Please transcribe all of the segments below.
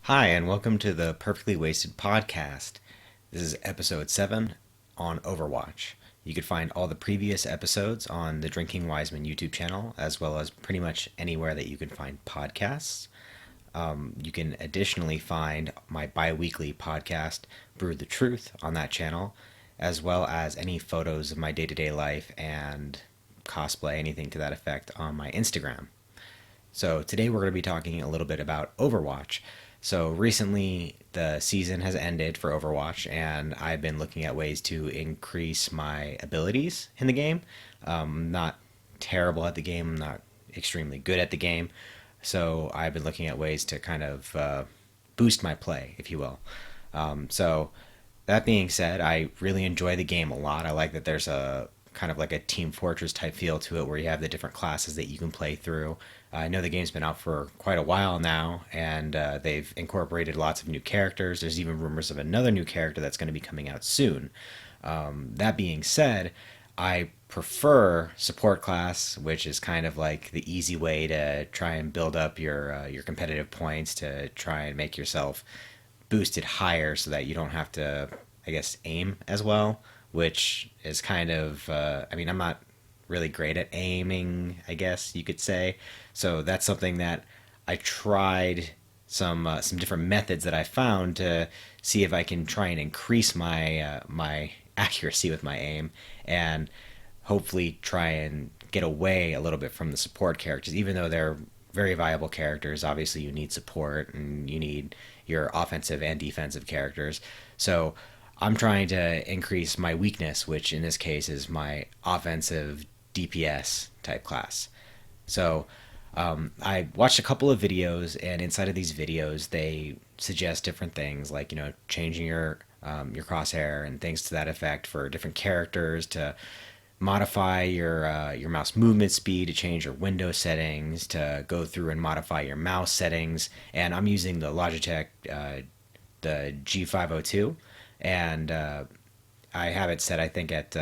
Hi, and welcome to the Perfectly Wasted podcast. This is episode 7 on Overwatch. You can find all the previous episodes on the Drinking Wiseman YouTube channel, as well as pretty much anywhere that you can find podcasts. You can additionally find my bi weekly podcast, Brew the Truth, on that channel, as well as any photos of my day to day life and cosplay, anything to that effect, on my Instagram. So today we're going to be talking a little bit about Overwatch. So recently the season has ended for Overwatch, and I've been looking at ways to increase my abilities in the game. Not terrible at the game, I'm not extremely good at the game. So I've been looking at ways to kind of boost my play, if you will. So that being said, I really enjoy the game a lot. I like that there's a kind of like a Team Fortress type feel to it where you have the different classes that you can play through. I know the game's been out for quite a while now, and they've incorporated lots of new characters. There's even rumors of another new character that's going to be coming out soon. That being said, I prefer support class, which is kind of like the easy way to try and build up your competitive points to try and make yourself boosted higher so that you don't have to, I guess, aim as well, which is kind of, I mean, I'm not really great at aiming, I guess you could say. So that's something that I tried some different methods that I found to see if I can try and increase my accuracy with my aim and hopefully try and get away a little bit from the support characters, even though they're very viable characters. Obviously, you need support and you need your offensive and defensive characters. So I'm trying to increase my weakness, which in this case is my offensive DPS type class. So I watched a couple of videos, and inside of these videos, they suggest different things like changing your crosshair and things to that effect for different characters to modify your mouse movement speed, to change your window settings, to go through and modify your mouse settings. And I'm using the Logitech the G502, and I have it set, I think, at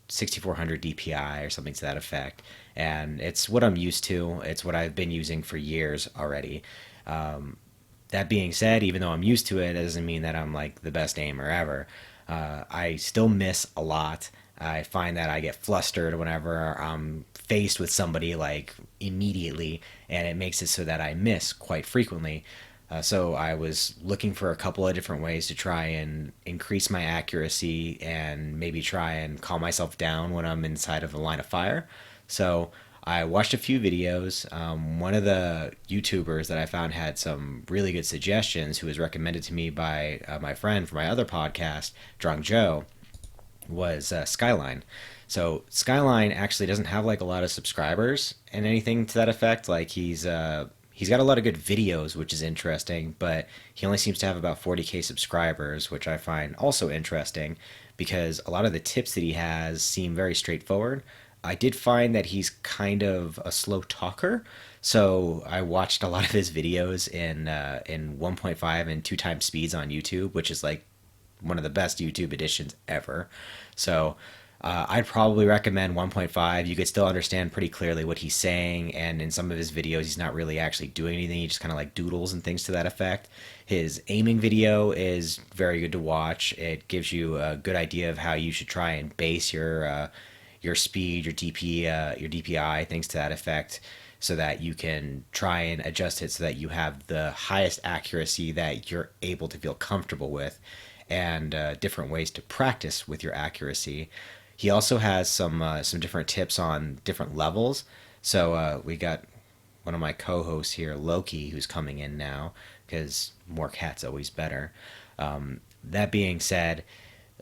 6400 DPI or something to that effect. And it's what I'm used to. It's what I've been using for years already. That being said, even though I'm used to it, it doesn't mean that I'm like the best aimer ever. I still miss a lot. I find that I get flustered whenever I'm faced with somebody like immediately, and it makes it so that I miss quite frequently. So I was looking for a couple of different ways to try and increase my accuracy and maybe try and calm myself down when I'm inside of the line of fire. So I watched a few videos. One of the YouTubers that I found had some really good suggestions, who was recommended to me by my friend for my other podcast, Drunk Joe, was Skyline. So Skyline actually doesn't have like a lot of subscribers and anything to that effect. Like he's got a lot of good videos, which is interesting, but he only seems to have about 40K subscribers, which I find also interesting because a lot of the tips that he has seem very straightforward. I did find that he's kind of a slow talker, so I watched a lot of his videos in 1.5 and 2 times speeds on YouTube, which is like one of the best YouTube editions ever. So I'd probably recommend 1.5. You could still understand pretty clearly what he's saying, and in some of his videos, he's not really actually doing anything. He just kind of like doodles and things to that effect. His aiming video is very good to watch. It gives you a good idea of how you should try and base your speed, your DPI, things to that effect, so that you can try and adjust it so that you have the highest accuracy that you're able to feel comfortable with, and different ways to practice with your accuracy. He also has some different tips on different levels. So we got one of my co-hosts here, Loki, who's coming in now because more cats always better. That being said,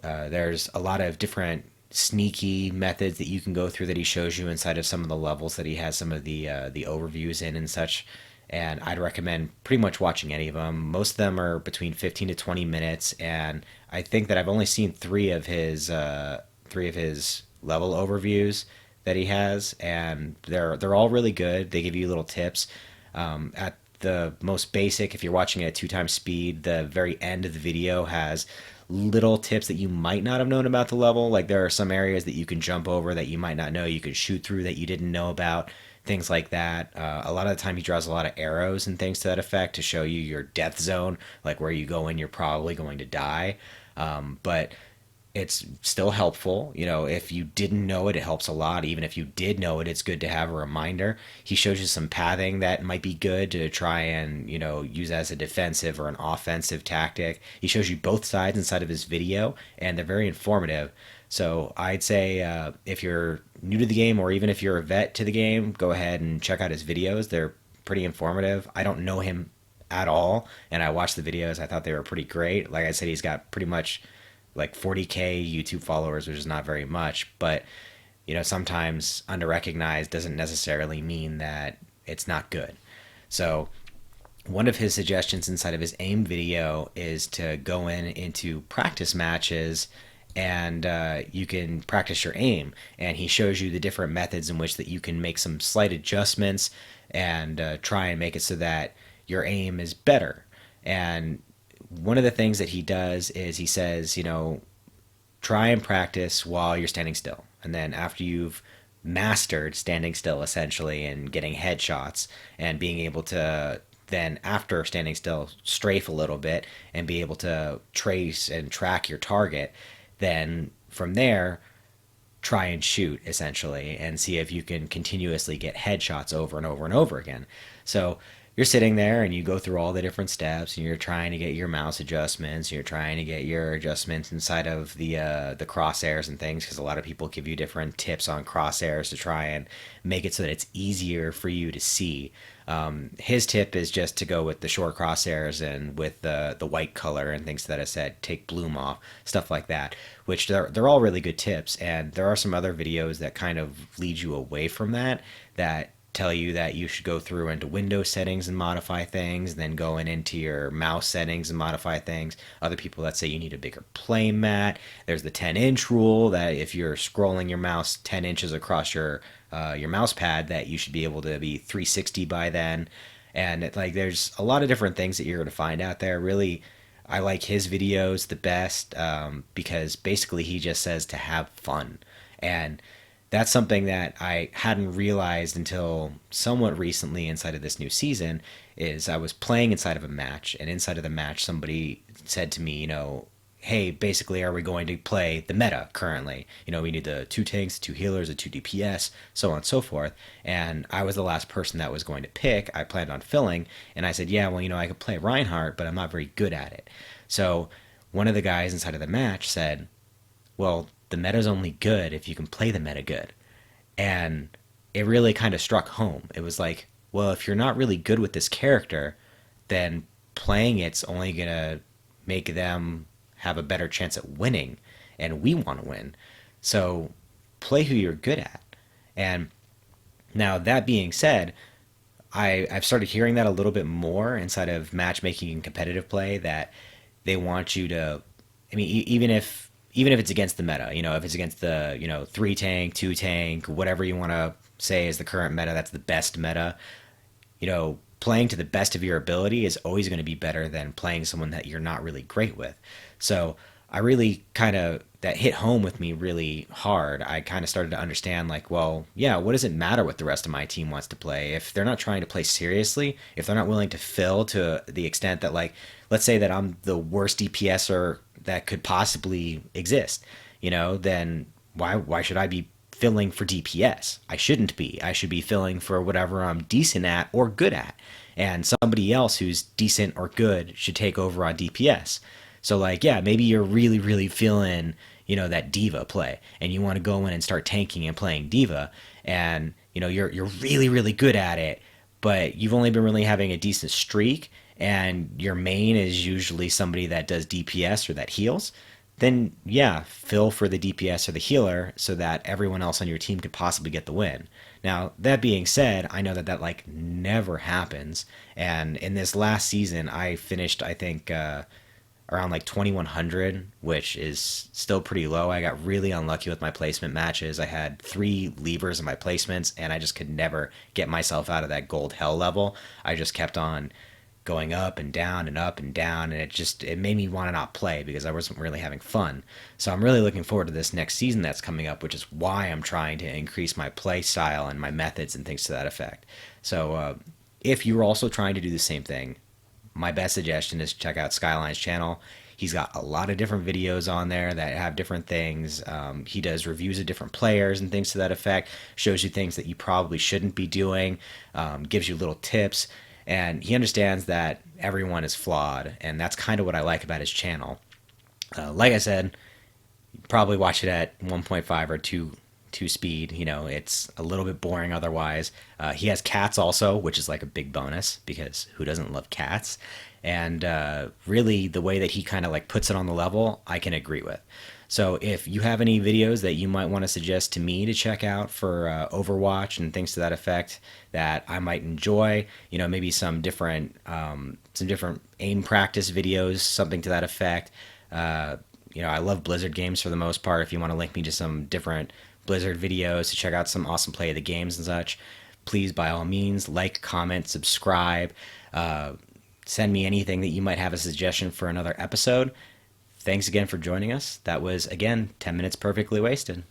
there's a lot of different sneaky methods that you can go through that he shows you inside of some of the levels that he has some of the overviews in and such. And I'd recommend pretty much watching any of them. Most of them are between 15 to 20 minutes, and I think that I've only seen three of his level overviews that he has, and they're all really good. They give you little tips. At the most basic, if you're watching it at 2 times speed, the very end of the video has little tips that you might not have known about the level. Like there are some areas that you can jump over that you might not know you can shoot through that you didn't know about. things like that. A lot of the time, he draws a lot of arrows and things to that effect to show you your death zone, like where you go in, you're probably going to die. But it's still helpful. If you didn't know it, it helps a lot. Even if you did know it, it's good to have a reminder. He shows you some pathing that might be good to try and, use as a defensive or an offensive tactic. He shows you both sides inside of his video, and they're very informative. So I'd say if you're new to the game, or even if you're a vet to the game, go ahead and check out his videos. They're pretty informative. I don't know him at all, and I watched the videos. I thought they were pretty great. Like I said, he's got pretty much like 40K YouTube followers, which is not very much, but sometimes underrecognized doesn't necessarily mean that it's not good. So one of his suggestions inside of his aim video is to go into practice matches, and you can practice your aim, and he shows you the different methods in which that you can make some slight adjustments and try and make it so that your aim is better. And one of the things that he does is he says, try and practice while you're standing still. And then after you've mastered standing still, essentially, and getting headshots and being able to then, after standing still, strafe a little bit and be able to trace and track your target, then from there, try and shoot, essentially, and see if you can continuously get headshots over and over and over again. So you're sitting there and you go through all the different steps, and you're trying to get your mouse adjustments, you're trying to get your adjustments inside of the crosshairs and things, because a lot of people give you different tips on crosshairs to try and make it so that it's easier for you to see. His tip is just to go with the short crosshairs and with the white color and things that I said, take bloom off, stuff like that, which they're all really good tips. And there are some other videos that kind of lead you away from that tell you that you should go through into Windows settings and modify things, then going into your mouse settings and modify things. Other people that say you need a bigger play mat. There's the 10-inch rule, that if you're scrolling your mouse 10 inches across your mouse pad, that you should be able to be 360 by then. And there's a lot of different things that you're going to find out there. Really, I like his videos the best because basically he just says to have fun. And that's something that I hadn't realized until somewhat recently inside of this new season. Is I was playing inside of a match, and inside of the match somebody said to me, hey, basically, are we going to play the meta currently? We need the 2 tanks, 2 healers, a 2 DPS, so on and so forth. And I was the last person that was going to pick. I planned on filling, and I said, yeah, well, I could play Reinhardt, but I'm not very good at it. So one of the guys inside of the match said, well, the meta's only good if you can play the meta good. And it really kind of struck home. It was like, well, if you're not really good with this character, then playing it's only going to make them have a better chance at winning. And we want to win. So play who you're good at. And now, that being said, I've started hearing that a little bit more inside of matchmaking and competitive play, that they want you to, even if it's against the meta, if it's against the, 3 tank, 2 tank, whatever you want to say is the current meta, that's the best meta, playing to the best of your ability is always going to be better than playing someone that you're not really great with. So I really that hit home with me really hard. I kind of started to understand, well, yeah, what does it matter what the rest of my team wants to play? If they're not trying to play seriously, if they're not willing to fill to the extent that, let's say that I'm the worst DPSer that could possibly exist, then why should I be filling for DPS? I shouldn't be. I should be filling for whatever I'm decent at or good at. And somebody else who's decent or good should take over on DPS. So yeah, maybe you're really, really feeling, that diva play, and you want to go in and start tanking and playing diva, and you're really, really good at it, but you've only been really having a decent streak, and your main is usually somebody that does DPS or that heals. Then yeah, fill for the DPS or the healer so that everyone else on your team could possibly get the win. Now, that being said, I know that never happens, and in this last season I finished, I think, around 2100, which is still pretty low. I got really unlucky with my placement matches. I had 3 levers in my placements, and I just could never get myself out of that gold hell level. I just kept on going up and down and up and down, and it made me want to not play because I wasn't really having fun. So I'm really looking forward to this next season that's coming up, which is why I'm trying to increase my play style and my methods and things to that effect. So if you're also trying to do the same thing, my best suggestion is check out Skyline's channel. He's got a lot of different videos on there that have different things. He does reviews of different players and things to that effect, shows you things that you probably shouldn't be doing, gives you little tips, and he understands that everyone is flawed, and that's kind of what I like about his channel. Like I said, probably watch it at 1.5 or 2 speed. It's a little bit boring otherwise. He has cats also, which is like a big bonus because who doesn't love cats? And really, the way that he kind of like puts it on the level, I can agree with. So if you have any videos that you might want to suggest to me to check out for Overwatch and things to that effect that I might enjoy, maybe some different aim practice videos, something to that effect. I love Blizzard games for the most part. If you want to link me to some different Blizzard videos to check out some awesome play of the games and such, please by all means like, comment, subscribe. Send me anything that you might have a suggestion for another episode. Thanks again for joining us. That was, again, 10 Minutes Perfectly Wasted.